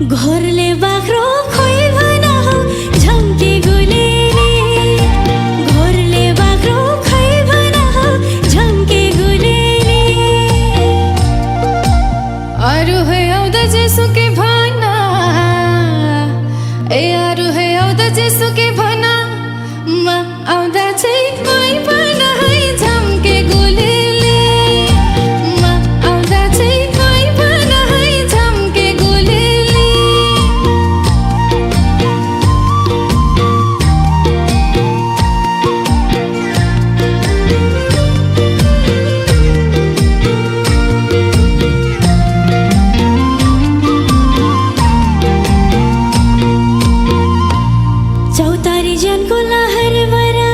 घरले बाख्रो खोइ भना हो झम्के गुलेली घरले बाख्रो खोइ भना हो झम्के गुलेली अरु है आउँदा जेसुकै भना ए अरु है आउँदा जेसुकै भना म आउँदा चाहिँ कोही भना है झम्के गुलेली म आउँदा चाहिँ कोही भना है झम्के गुलेली चौतारी जनको लहर भरा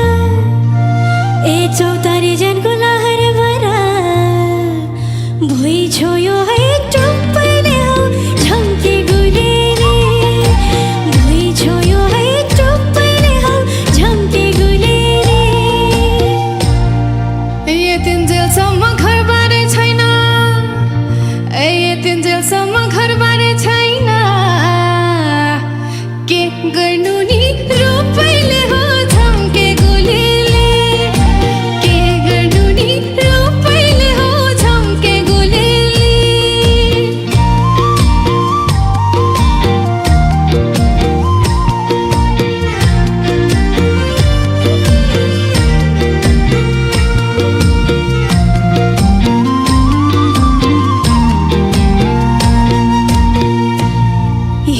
ए चौतारी जनको लहर भरा भुइँ छोयो है टुप्पैले हो झम्के गुलेली भुइँ छोयो है टुप्पैले हो झम्के गुलेली यतिन्जेलसम्म घरबारे छैन यतिन्जेलसम्म घरबारे छैन के गर्नु नि रुपैले हो झम्के गुलेली के गर्नु नि रुपैले हो झम्के गुलेली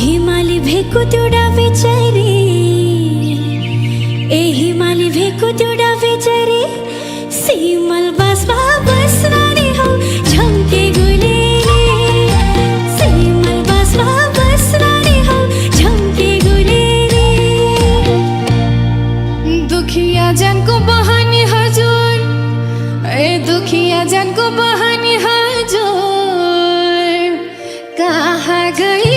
हिमाली भेको त्यो डाबेचरी ए हिमाली भेको त्यो डाबेचरी सिमल बासमा बस्नाले हौ झम्के गुलेली सिमल बासमा बस्नाले हौ झम्के गुलेली दुखिया जनको बहानी हजुर ए दुखिया जनको बहानी हजुर कहाँ गई